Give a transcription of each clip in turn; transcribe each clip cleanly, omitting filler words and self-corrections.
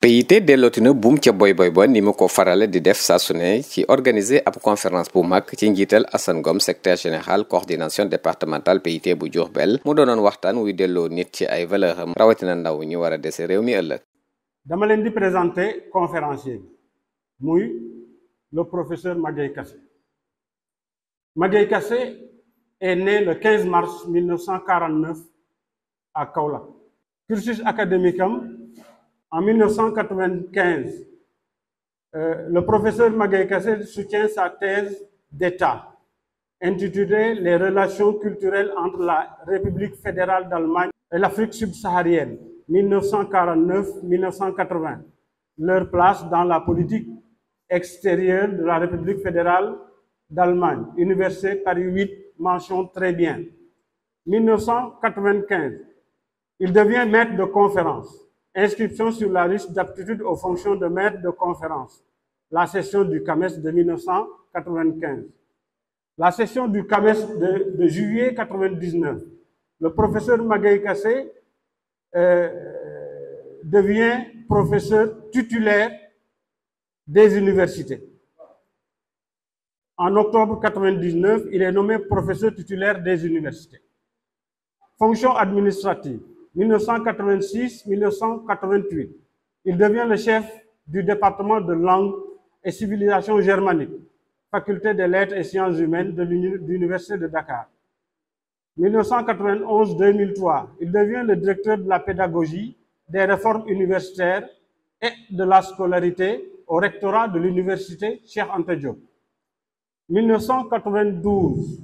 PIT dellooti na buum ca boy boy ba ni mu ko farale di def saa su ne ci organiser ab conférence bu mag ci njiital Assane Ngom secrétaire général coordination départementale PIT bu Diourbel mu doonoon waxtaan wuy delloo nit ci ay valeur am rawatina ndaw ñu war a dese réew mi ëllëg. dama leen di présenter conférencier bi muy le professeur Magueye Kassé. Magueye Kassé est né le 15 mars 1949 à Kaolack. Cursus académique am en 1995, le professeur Magueye Kassé soutient sa thèse d'État intitulée Les relations culturelles entre la République fédérale d'Allemagne et l'Afrique subsaharienne, 1949-1980. Leur place dans la politique extérieure de la République fédérale d'Allemagne, Université Paris 8, mention très bien. 1995, il devient maître de conférence. Inscription sur la liste d'aptitude aux fonctions de maître de conférence. La session du CAMES de 1995. La session du CAMES de juillet 1999. Le professeur Magueye Kassé devient professeur titulaire des universités. En octobre 1999, il est nommé professeur titulaire des universités. Fonction administrative. 1986-1988, il devient le chef du département de langue et civilisation germanique, faculté des lettres et sciences humaines de l'Université de Dakar. 1991-2003, il devient le directeur de la pédagogie, des réformes universitaires et de la scolarité au rectorat de l'Université Cheikh Anta Diop. 1992,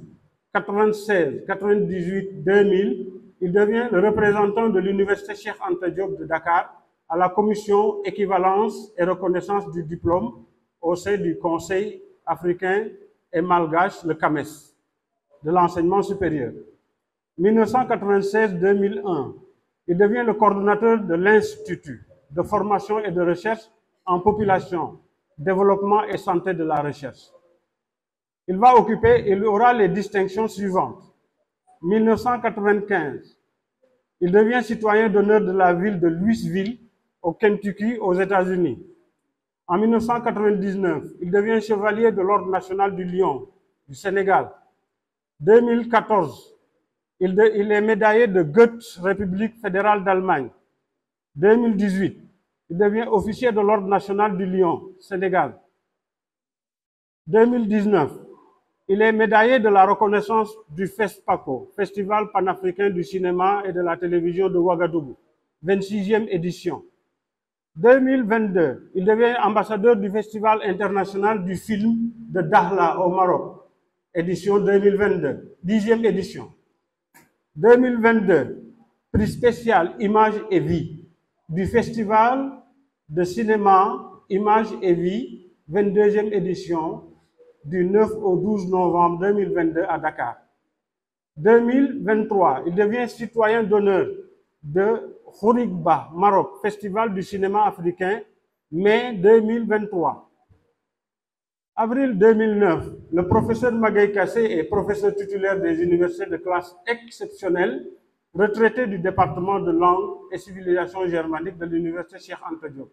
96, 98, 2000, il devient le représentant de l'Université Cheikh Anta Diop de Dakar à la commission équivalence et reconnaissance du diplôme au sein du Conseil africain et malgache, le CAMES, de l'enseignement supérieur. 1996-2001, il devient le coordonnateur de l'Institut de formation et de recherche en population, développement et santé de la recherche. Il aura les distinctions suivantes. 1995, il devient citoyen d'honneur de la ville de Louisville, au Kentucky, aux États-Unis. En 1999, il devient chevalier de l'Ordre national du Lion, du Sénégal. 2014, il est médaillé de Goethe, République fédérale d'Allemagne. 2018, il devient officier de l'Ordre national du Lion, Sénégal. 2019, il est médaillé de la reconnaissance du FESPACO, Festival panafricain du cinéma et de la télévision de Ouagadougou, 26e édition. 2022, il devient ambassadeur du Festival international du film de Dakhla au Maroc, édition 2022, 10e édition. 2022, prix spécial Images et Vie du Festival de cinéma Images et Vie, 22e édition, du 9 au 12 novembre 2022 à Dakar. 2023, il devient citoyen d'honneur de Khourigba, Maroc, Festival du cinéma africain, mai 2023. Avril 2009, le professeur Magueye Kassé est professeur titulaire des universités de classe exceptionnelle, retraité du département de langue et civilisation germanique de l'Université Cheikh Anta Diop.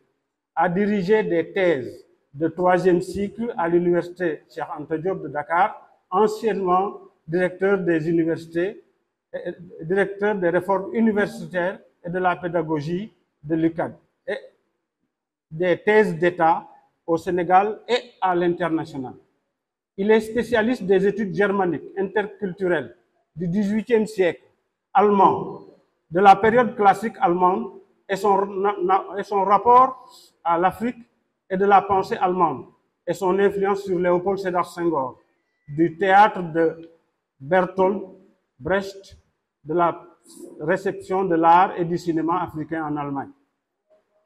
A dirigé des thèses de 3e cycle à l'Université Cheikh Anta Diop de Dakar, anciennement directeur des universités, directeur des réformes universitaires et de la pédagogie de l'UCAD, et des thèses d'État au Sénégal et à l'international. Il est spécialiste des études germaniques interculturelles du XVIIIe siècle, allemand, de la période classique allemande et son rapport à l'Afrique et de la pensée allemande et son influence sur Léopold Sédar Senghor, du théâtre de Bertolt Brecht, de la réception de l'art et du cinéma africain en Allemagne.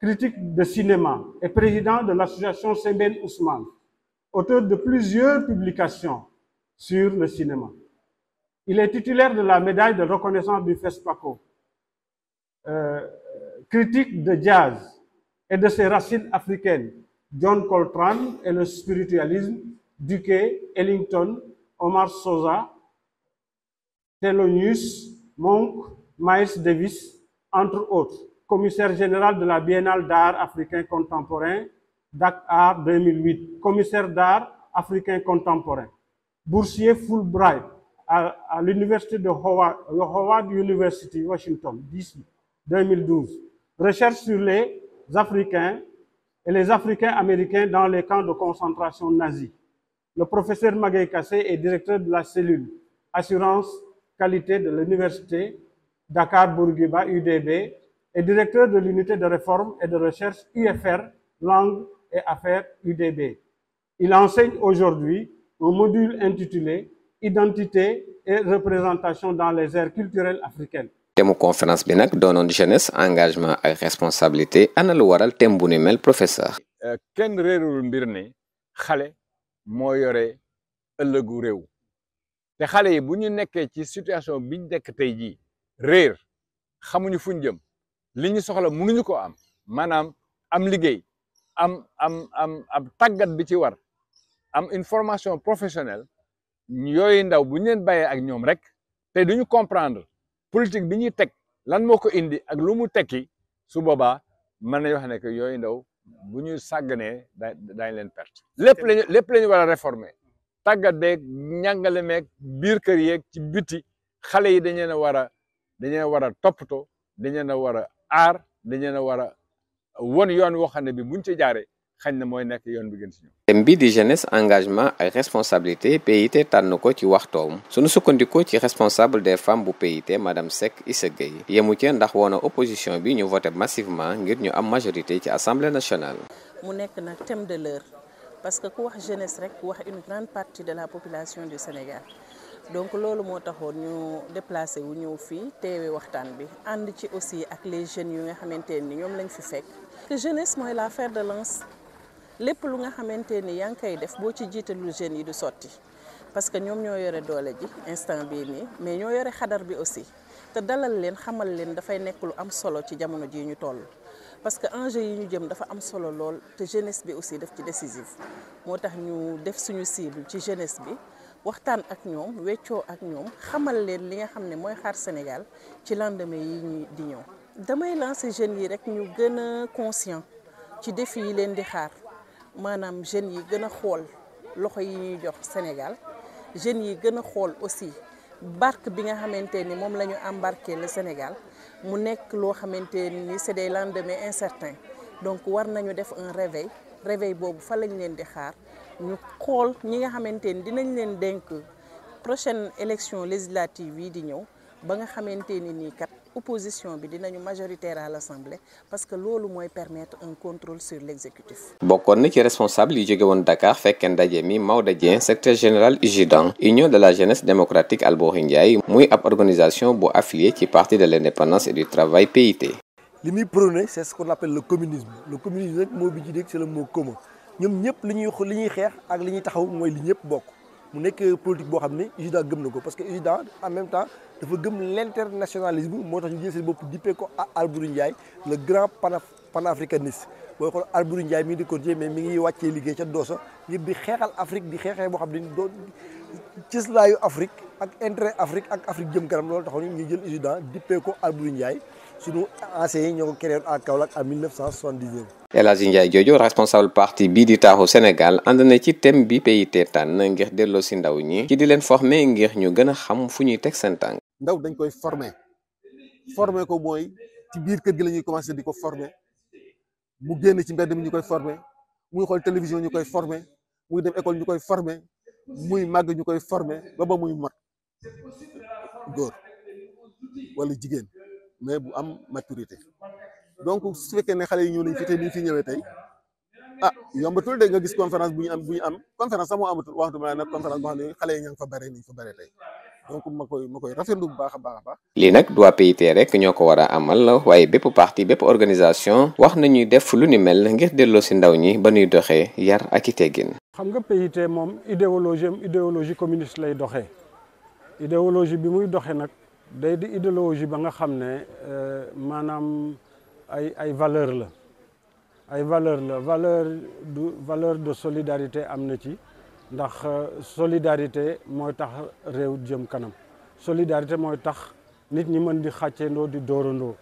Critique de cinéma et président de l'association Sembène Ousmane, auteur de plusieurs publications sur le cinéma. Il est titulaire de la médaille de reconnaissance du FESPACO. Critique de jazz et de ses racines africaines, John Coltrane et le spiritualisme, Duque, Ellington, Omar Sosa, Thelonious Monk, Miles Davis, entre autres. commissaire général de la Biennale d'art africain contemporain, Dakar 2008, commissaire d'art africain contemporain, boursier Fulbright à l'université de Howard University, Washington, DC, 2012. Recherche sur les Africains et les Africains américains dans les camps de concentration nazis. Le professeur Magueye Kassé est directeur de la cellule Assurance Qualité de l'Université Dakar-Bourguiba, UDB, et directeur de l'unité de réforme et de recherche UFR, Langue et Affaires, UDB. Il enseigne aujourd'hui un module intitulé Identité et représentation dans les aires culturelles africaines. thème conférence bi nag doonoon jeunesse engagement ak responsabilité ana lu waral thème bu ni mel professeur. kenn réerul mbir ne xale moo yore ëllëgu réew te xale yi bu ñu nekkee ci situation biñ nekk tey jii réer xamuñu fuñ jëm li ñu soxla mënuñu ko am maanaam am liggéey am tàggat bi ci war am une formation professionnelle yooyu ndaw bu ñu leen bàyyee ak ñoom rek te duñu comprendre politique bi ñuy teg lan moo ko indi ak lu mu tekki su boobaa mën nañu wax ne que yooyu ndaw bu ñu sàgganee daañu leen perte lépp la ñu war a réformer tàggat beeg njàngale meeg biir kër yeeg ci biti xale yi dañu leen a war a toppatoo dañu leen a war a aar dañu leen a war a won yoon woo xam ne bi buñ ci jaaree xañ na mooy nekk yoon bi gën si ñoom. thème bi di jeunesse engagement ak responsabilité PIT tànn ko ci waxtoom suñu sukkandikoo ci responsable des femmes bu PIT madame Seck Issa Gueye yemu ci ndax woona opposition bi ñu voté massivement ngir ñu am majorité ci assemblée nationale. mu nekk nag thème de l'heure parce que ku wax jeunesse rek wax une grande partie de la population du Sénégal donc loolu moo taxoon ñu déplacé wu ñëw fii teewe waxtaan bi ànd ci aussi ak les jeunes yu nga xamante ni ñoom lañ fi fekk. que jeunesse mooy la fer de lance. lépp lu nga xamante ni yaa ngi koy def boo ci jiitalul jeunes yi du sotti parce que ñoom ñoo yore doole ji instant bii nii mais ñoo yore xadar bi aussi te dalal leen xamal leen dafay nekk lu am solo ci jamono ji ñu toll parce que enjeu yi ñu jëm dafa am solo lool te jeunesse bi aussi daf ci décisif moo tax ñu def suñu cible ci jeunesse bi waxtaan ak ñoom weccoo ak ñoom xamal leen li nga xam ne mooy xaar Sénégal ci lendemain yi ñu di ñëw. damay lancer jeunes yi rek ñu gën a conscient ci défi yi leen di xaar. maanaam jeunes yi gën a xool loxo yi ñuy jox Sénégal jeunes yi gën a xool aussi barque bi nga xamante ni moom la ñu embarqué le Sénégal mu nekk loo xamante ni c'est des lendemains incertains donc war nañu def un réveil boobu fa lañ leen di xaar ñu xool ñi nga xamante ni dinañ leen dénk prochaine élection législative yi di ñëw ba nga xamante ni nii kat opposition bi dinañu majoritaire à l'Assemblée parce que loolu mooy permettre un contrôle sur l'exécutif. bokkoon na ci responsable yi jóge woon Dakar fekkee ndaje mi Maodo Dieng secrétaire général UJDAN Union de la jeunesse démocratique Alboury Ndiaye muy ab organisation bu affilié ci parti de l'indépendance et du travail PIT. li muy prôné c'est ce qu'on appelle le communisme nag moo bi ci dégg c'est le mot commun ñoom ñëpp li ñuy xeex ak li ñuy taxaw mooy li ñëpp bokk mu nekk politique boo xam ne UJDAN gëm na ko parce que UJDAN en même temps dafa gëm l'internationalisme moo tax ñu jël seen bopp dippee ko Alboury Ndiaye le grand panafricaniste booy xool Alboury Ndiaye mi ngi di continuer mais mi ngi wàccee liggéey ca Doosa ngir di xeexal Afrique di xeexee boo xam ne doon cëslaayu Afrique ak intérêt Afrique ak Afrique jëm kanam loolu taxoon ñu jël UJDAN dippee ko Alboury Ndiaye sunu anciens yi ñoo ko créé à Kaolack en 1979. El Hadji Ndiaye jooju responsable parti bii di Taxawu Sénégal ànd na ci thème bi PIT tànn ngir delloo si ndaw ñi ci di leen former ngir ñu gën a xam fu ñuy teg seen tànk. ndaw dañ koy former ko mooy ci biir kër gi la ñuy commencer di ko former mu génn ci mbedd mi ñu koy former muy xool télévision ñu koy former muy dem école ñu koy former muy màgg ñu koy former ba muy mat góor wala jigéen mais bu am maturité donc su fekkee ne xale yi ñëw nañ fi te ni fi ñëwee tey yombatul de nga gis conférence bu ñu am conférence sax moo amatul waxtu ma nag conférence boo xam ne xale yi ña ngi fa bare niñ fa bare tey donc ma koy rafetlu bu baax a baax. lii nag du waa PIT rek ñoo ko war a amal waaye bépp parti bépp organisation wax nañuy def lu ni mel ngir delloo si ndaw ñi ba ñuy doxee yar ak i teggin. xam nga PIT moom idéologie communiste lay doxee idéologie bi muy doxee nag day di idéologie ba nga xam ne maanaam ay valeur la valeur de solidarité am na ci ndax solidarité mooy tax réew jëm kanam solidarité mooy tax nit ñi mën di xàcceendoo di dóorandoo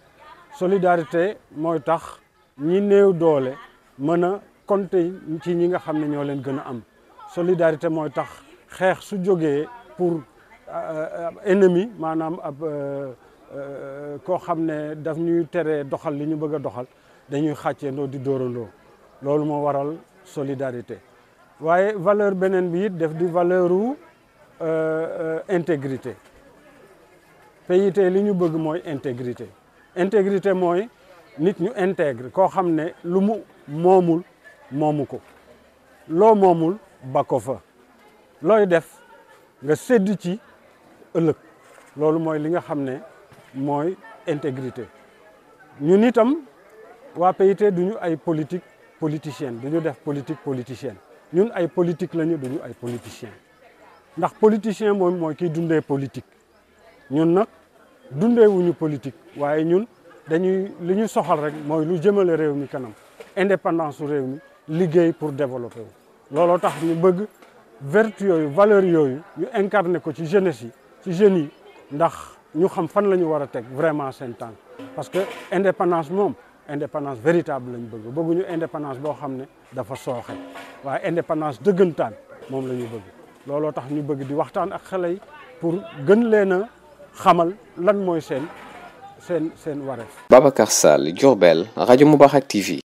solidarité mooy tax ñi néew doole mën a compter ci ñi nga xam ne ñoo leen gën a am solidarité mooy tax xeex su jógee pour ennemi maanaam ab koo xam ne daf ñuy tere doxal li ñu bëgg a doxal dañuy xàcceendoo di dóorandoo loolu moo waral solidarité waaye valeur beneen bi it def di valeur u intégrité PIT li ñu bëgg mooy intégrité intégrité mooy nit ñu intègre koo xam ne lu mu moomul moomu ko loo moomul ba ko fa looy def nga sédd ci ëllëg loolu mooy li nga xam ne mooy intégrité ñun itam waa PIT duñu ay politique politicienne duñu def politique politicienne ñun ay politique lañu duñu ay politicien ndax politicien moom mooy kiy dundee politique ñun nag dundee wuñu politique waaye ñun dañuy li ñu soxal rek mooy lu jëmale réew mi kanam indépendance su réew mi liggéey pour développer wu looloo tax ñu bëgg vertu yooyu valeur yooyu ñu incarné ko ci jeunesse yi ci jeunes yi ndax ñu xam fan la ñu war a teg vraiment seen tànk parce que indépendance moom indépendance véritable lañ bëgg bëgguñu indépendance boo xam ne dafa sooxe waaye indépendance dëggantaan moom la ñu bëgg looloo tax ñu bëgg di waxtaan ak xale yi pour gën leen a xamal lan mooy seen wareef. Babacar Sall, Diourbel, Radio Moubarak TV.